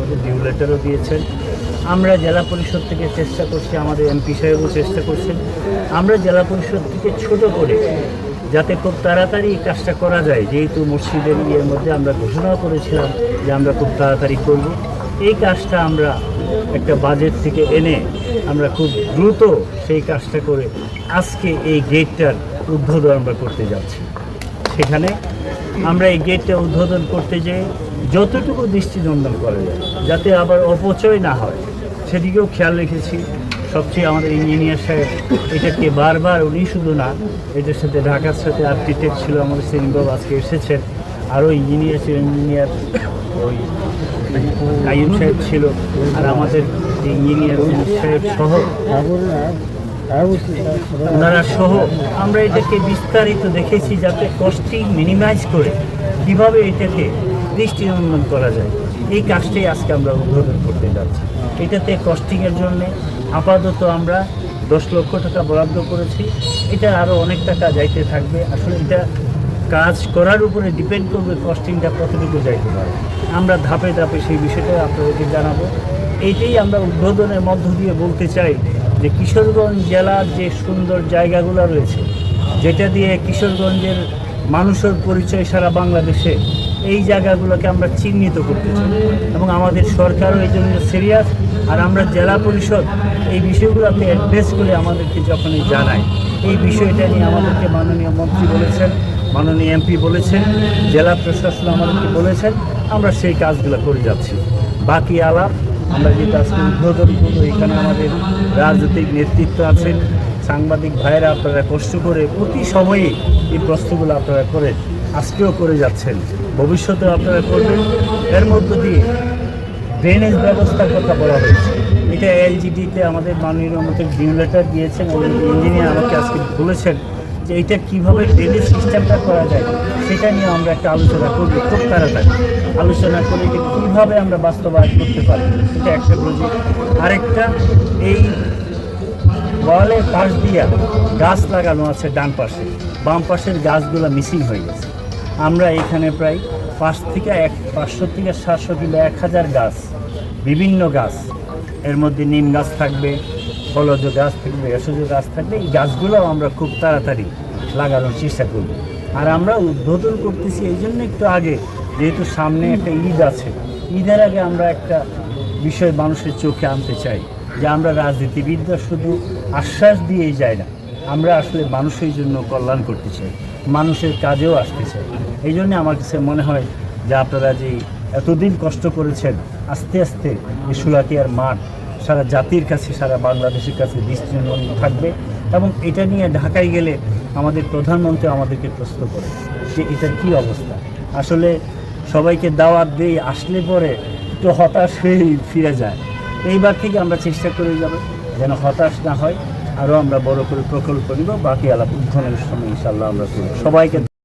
আমাদেরকে ডিউ লেটারও দিয়েছেন। আমরা জেলা পরিষদ থেকে চেষ্টা করছি, আমাদের এমপি সাহেবও চেষ্টা করছেন, আমরা জেলা পরিষদ থেকে ছোট করে যাতে খুব তাড়াতাড়ি এই কাজটা করা যায়, যেহেতু মসজিদের ইয়ের মধ্যে আমরা ঘোষণাও করেছিলাম যে আমরা খুব তাড়াতাড়ি করব, এই কাজটা আমরা একটা বাজেট থেকে এনে আমরা খুব দ্রুত সেই কাজটা করে আজকে এই গেটটার উদ্বোধন আমরা করতে যাচ্ছি। সেখানে আমরা এই গেটটা উদ্বোধন করতে যেয়ে যতটুকু দৃষ্টিনন্দন করা যায় যাতে আবার অপচয় না হয় সেদিকেও খেয়াল রেখেছি। সবচেয়ে আমাদের ইঞ্জিনিয়ার সাহেব এটাকে বারবার, উনি শুধু না, এটার সাথে ঢাকার সাথে আর্কিটেক্ট ছিল আমাদের সেলিমবাবু, আজকে এসেছেন, আরও ইঞ্জিনিয়ার ছিল, ইঞ্জিনিয়ার ওই কাইয়ুম সাহেব ছিল, আর আমাদের ইঞ্জিনিয়ার সাহেব সহ ওনারা সহ আমরা এটাকে বিস্তারিত দেখেছি যাতে কস্টিং মিনিমাইজ করে কীভাবে এটাকে দৃষ্টিনন্দন করা যায়, এই কাজটাই আজকে আমরা উদ্বোধন করতে যাচ্ছি। এটাতে কস্টিংয়ের জন্যে আপাতত আমরা 10 লক্ষ টাকা বরাদ্দ করেছি, এটা আরও অনেক টাকা যাইতে থাকবে। আসলে এটা কাজ করার উপরে ডিপেন্ড করবে কস্টিংটা কতটুকু যাইতে পারে। আমরা ধাপে ধাপে সেই বিষয়টা আপনাদেরকে জানাবো। এইটাই আমরা উদ্বোধনের মধ্য দিয়ে বলতে চাই যে কিশোরগঞ্জ জেলার যে সুন্দর জায়গাগুলো রয়েছে, যেটা দিয়ে কিশোরগঞ্জের মানুষের পরিচয় সারা বাংলাদেশে, এই জায়গাগুলোকে আমরা চিহ্নিত করতে চাই এবং আমাদের সরকারও এই জন্য সিরিয়াস। আর আমরা জেলা পরিষদ এই বিষয়গুলোকে অ্যাড্রেস করে আমাদেরকে যখনই জানাই, এই বিষয়টা নিয়ে আমাদেরকে মাননীয় মন্ত্রী বলেছেন, মাননীয় এমপি বলেছেন, জেলা প্রশাসন আমাদেরকে বলেছেন, আমরা সেই কাজগুলো করে যাচ্ছি। বাকি আলাপ আমরা যেটা আজকে উদ্বোধন করবো, এখানে আমাদের রাজনৈতিক নেতৃত্ব আছেন, সাংবাদিক ভাইয়েরা, আপনারা কষ্ট করে প্রতি সময়ে এই প্রশ্নগুলো আপনারা করেন, আজকেও করে যাচ্ছেন, ভবিষ্যতেও আপনারা করবেন। এর মধ্য দিয়ে ড্রেনেজ ব্যবস্থার কথা বলা হয়েছে, এটা এলজিডিতে আমাদের মাননীয় মতো ডিউ লেটার দিয়েছেন এবং ইঞ্জিনিয়ার আমাকে আজকে বলেছেন যে এটা কীভাবে ড্রেনেজ সিস্টেমটা করা যায় সেটা নিয়ে আমরা একটা আলোচনা করব, খুব তাড়াতাড়ি আলোচনা করে এটা কীভাবে আমরা বাস্তবায়ন করতে পারি, এটা একটা বুঝি। আরেকটা, এই ওয়ালের পাশ দিয়া গাছ লাগানো আছে ডান পাশে, বাম পাশের গাছগুলো মিসিং হয়ে গেছে। আমরা এখানে প্রায় 500 থেকে 700 কিলো 1000 গাছ, বিভিন্ন গাছ, এর মধ্যে নিম গাছ থাকবে, ফলজ গাছ থাকবে, ভেষজ গাছ থাকবে, এই গাছগুলোও আমরা খুব তাড়াতাড়ি লাগানোর চেষ্টা করব। আর আমরা উদ্বোধন করতেছি এই জন্য একটু আগে, যেহেতু সামনে একটা ঈদ আছে, ঈদের আগে আমরা একটা বিষয় মানুষের চোখে আনতে চাই যে আমরা রাজনীতিবিদরা শুধু আশ্বাস দিয়েই যায় না, আমরা আসলে মানুষের জন্য কল্যাণ করতে চাই, মানুষের কাজেও আসতে চাই। এই জন্যে আমার কাছে মনে হয় যে আপনারা যে এতদিন কষ্ট করেছেন, আস্তে আস্তে এই শোলাকিয়ার মাঠ সারা জাতির কাছে, সারা বাংলাদেশের কাছে দৃষ্টিনন্দন থাকবে। এবং এটা নিয়ে ঢাকায় গেলে আমাদের প্রধানমন্ত্রী আমাদেরকে প্রশ্ন করে যে এটার কী অবস্থা। আসলে সবাইকে দাওয়াত দিয়ে আসলে পরে একটু হতাশ হয়ে ফিরে যায়। এইবার থেকে আমরা চেষ্টা করে যাব যেন হতাশ না হয়, আরও আমরা বড় করে প্রকল্প নিব। বাকি আলাপ উদ্বোধনের সময় ইনশাআল্লাহ আমরা করব। সবাইকে